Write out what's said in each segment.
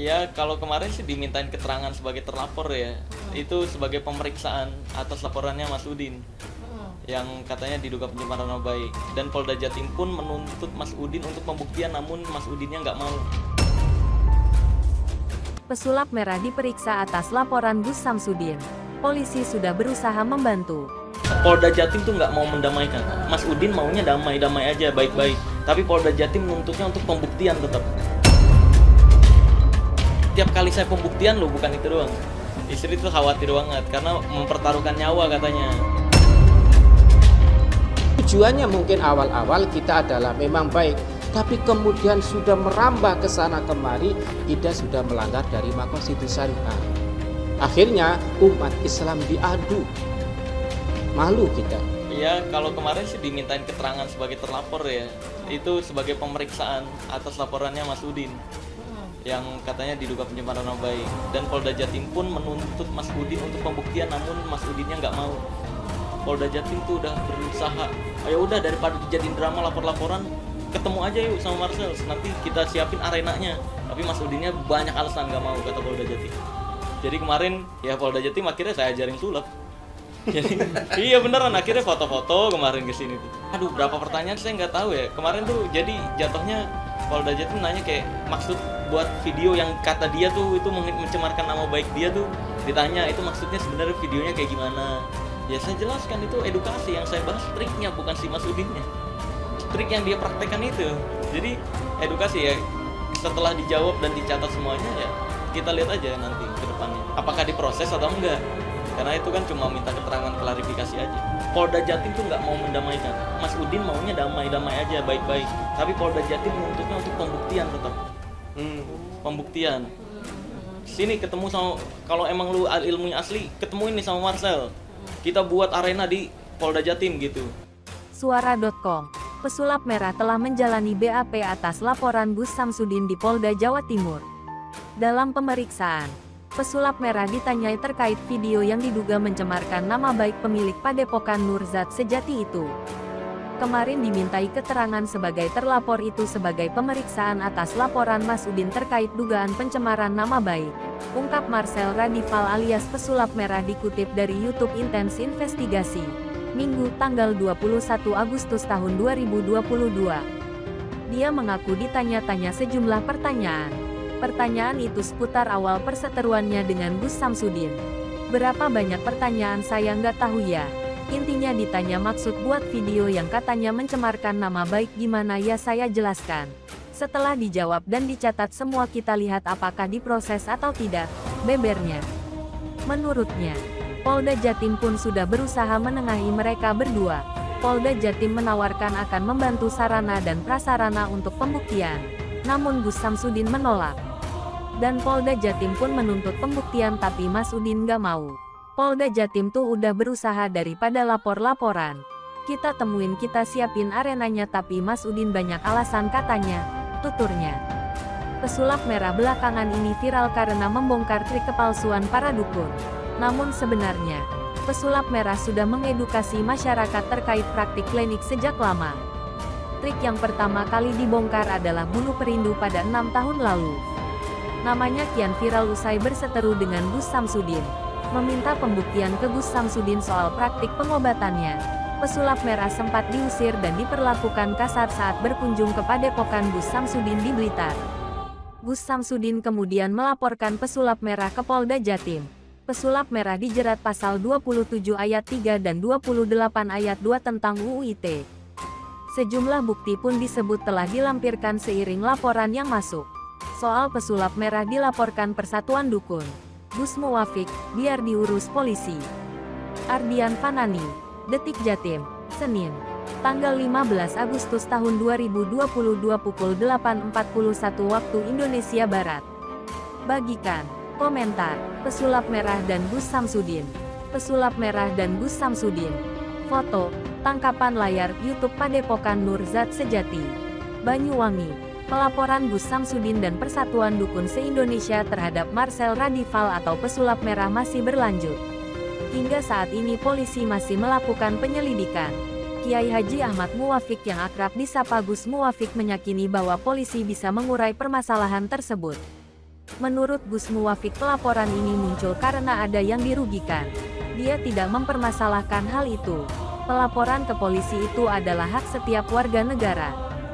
Ya, kalau kemarin sih dimintain keterangan sebagai terlapor ya. Itu sebagai pemeriksaan atas laporannya Mas Udin yang katanya diduga pencemaran nama baik. Dan Polda Jatim pun menuntut Mas Udin untuk pembuktian, namun Mas Udinnya nggak mau. Pesulap merah diperiksa atas laporan Gus Samsudin. Polisi sudah berusaha membantu. Polda Jatim tuh nggak mau mendamaikan. Mas Udin maunya damai-damai aja, baik-baik. Tapi Polda Jatim menuntutnya untuk pembuktian tetap. Tiap kali saya pembuktian loh, bukan itu doang. Istri tuh khawatir banget karena mempertaruhkan nyawa katanya. Tujuannya mungkin awal-awal kita adalah memang baik, tapi kemudian sudah merambah ke sana kemari, kita sudah melanggar dari maqasid syariah. Akhirnya umat Islam diadu. Malu kita. Ya, kalau kemarin sih dimintain keterangan sebagai terlapor ya. Itu sebagai pemeriksaan atas laporannya Mas Udin yang katanya diduga pencemaran nama baik. Dan Polda Jatim pun menuntut Mas Udin untuk pembuktian, namun Mas Udinnya nggak mau. Polda Jatim tuh udah berusaha, ayo udah daripada dijadiin drama lapor-laporan, ketemu aja yuk sama Marcel, nanti kita siapin arenanya. Tapi Mas Udinnya banyak alasan nggak mau, kata Polda Jatim. Jadi kemarin ya Polda Jatim akhirnya saya ajarin sulap. Jadi, iya beneran, akhirnya foto-foto kemarin kesini tuh. Aduh, berapa pertanyaan saya nggak tahu ya. Kemarin tuh jadi jatuhnya Polda Jatim nanya kayak maksud buat video yang kata dia tuh itu mencemarkan nama baik dia tuh, ditanya itu maksudnya sebenarnya videonya kayak gimana. Ya saya jelaskan itu edukasi, yang saya bahas triknya bukan si Mas Udinnya. Trik yang dia praktekkan itu. Jadi edukasi ya. Setelah dijawab dan dicatat semuanya ya kita lihat aja nanti ke depannya apakah diproses atau enggak. Karena itu kan cuma minta keterangan klarifikasi aja. Polda Jatim tuh nggak mau mendamaikan. Mas Udin maunya damai-damai aja, baik-baik. Tapi Polda Jatim menuntutnya untuk pembuktian tetap. Pembuktian. Sini ketemu sama, kalau emang lu ilmunya asli, ketemu ini sama Marcel. Kita buat arena di Polda Jatim gitu. Suara.com. Pesulap merah telah menjalani BAP atas laporan Gus Samsudin di Polda Jawa Timur. Dalam pemeriksaan, pesulap merah ditanyai terkait video yang diduga mencemarkan nama baik pemilik Padepokan Nur Zat Sejati itu. Kemarin dimintai keterangan sebagai terlapor itu sebagai pemeriksaan atas laporan Mas Udin terkait dugaan pencemaran nama baik. Ungkap Marcel Radifal alias pesulap merah dikutip dari YouTube Intens Investigasi. Minggu tanggal 21 Agustus tahun 2022. Dia mengaku ditanya-tanya sejumlah pertanyaan. Pertanyaan itu seputar awal perseteruannya dengan Gus Samsudin. Berapa banyak pertanyaan saya nggak tahu ya. Intinya ditanya maksud buat video yang katanya mencemarkan nama baik gimana ya, saya jelaskan. Setelah dijawab dan dicatat semua kita lihat apakah diproses atau tidak, bebernya. Menurutnya, Polda Jatim pun sudah berusaha menengahi mereka berdua. Polda Jatim menawarkan akan membantu sarana dan prasarana untuk pembuktian. Namun Gus Samsudin menolak. Dan Polda Jatim pun menuntut pembuktian tapi Mas Udin gak mau. Polda Jatim tuh udah berusaha daripada lapor-laporan. Kita temuin, kita siapin arenanya tapi Mas Udin banyak alasan katanya, tuturnya. Pesulap merah belakangan ini viral karena membongkar trik kepalsuan para dukun. Namun sebenarnya, pesulap merah sudah mengedukasi masyarakat terkait praktik klinik sejak lama. Trik yang pertama kali dibongkar adalah bunuh perindu pada 6 tahun lalu. Namanya kian viral usai berseteru dengan Gus Samsudin. Meminta pembuktian ke Gus Samsudin soal praktik pengobatannya. Pesulap merah sempat diusir dan diperlakukan kasar saat berkunjung ke Padepokan Gus Samsudin di Blitar. Gus Samsudin kemudian melaporkan pesulap merah ke Polda Jatim. Pesulap merah dijerat pasal 27 ayat 3 dan 28 ayat 2 tentang UU ITE. Sejumlah bukti pun disebut telah dilampirkan seiring laporan yang masuk. Soal pesulap merah dilaporkan Persatuan Dukun. Gus Muwafiq, biar diurus polisi. Ardian Fanani, Detik Jatim, Senin, tanggal 15 Agustus tahun 2022 pukul 8.41 waktu Indonesia Barat. Bagikan komentar, pesulap merah dan Gus Samsudin. Pesulap merah dan Gus Samsudin. Foto, tangkapan layar YouTube Padepokan Nur Zat Sejati, Banyuwangi. Pelaporan Gus Samsudin dan Persatuan Dukun se-Indonesia terhadap Marcel Radifal atau pesulap merah masih berlanjut. Hingga saat ini polisi masih melakukan penyelidikan. Kiai Haji Ahmad Muwafiq yang akrab disapa Gus Muwafiq meyakini bahwa polisi bisa mengurai permasalahan tersebut. Menurut Gus Muwafiq, pelaporan ini muncul karena ada yang dirugikan. Dia tidak mempermasalahkan hal itu. Pelaporan ke polisi itu adalah hak setiap warga negara.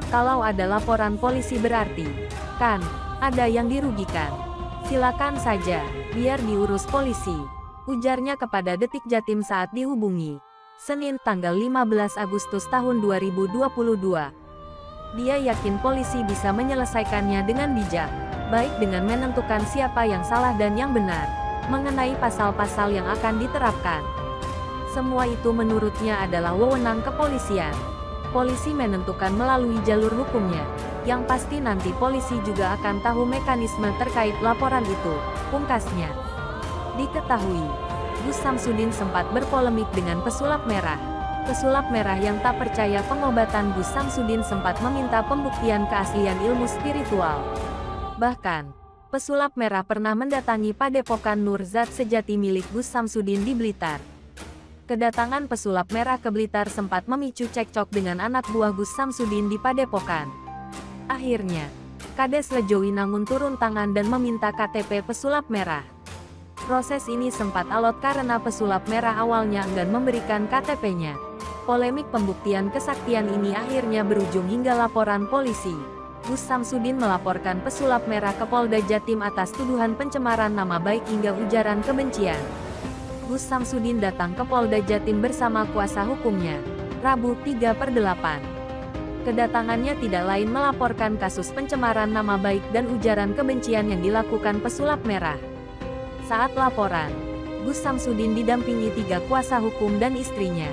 Kalau ada laporan polisi berarti, kan, ada yang dirugikan. Silakan saja, biar diurus polisi. Ujarnya kepada Detik Jatim saat dihubungi Senin tanggal 15 Agustus tahun 2022. Dia yakin polisi bisa menyelesaikannya dengan bijak, baik dengan menentukan siapa yang salah dan yang benar, mengenai pasal-pasal yang akan diterapkan. Semua itu menurutnya adalah wewenang kepolisian. Polisi menentukan melalui jalur hukumnya. Yang pasti nanti polisi juga akan tahu mekanisme terkait laporan itu, pungkasnya. Diketahui, Gus Samsudin sempat berpolemik dengan pesulap merah. Pesulap merah yang tak percaya pengobatan Gus Samsudin sempat meminta pembuktian keaslian ilmu spiritual. Bahkan, pesulap merah pernah mendatangi Padepokan Nur Zat Sejati milik Gus Samsudin di Blitar. Kedatangan pesulap merah ke Blitar sempat memicu cekcok dengan anak buah Gus Samsudin di Padepokan. Akhirnya, Kades Lejowinangun turun tangan dan meminta KTP pesulap merah. Proses ini sempat alot karena pesulap merah awalnya enggan memberikan KTP-nya. Polemik pembuktian kesaktian ini akhirnya berujung hingga laporan polisi. Gus Samsudin melaporkan pesulap merah ke Polda Jatim atas tuduhan pencemaran nama baik hingga ujaran kebencian. Gus Samsudin datang ke Polda Jatim bersama kuasa hukumnya, Rabu 3/8. Kedatangannya tidak lain melaporkan kasus pencemaran nama baik dan ujaran kebencian yang dilakukan pesulap merah. Saat laporan, Gus Samsudin didampingi 3 kuasa hukum dan istrinya.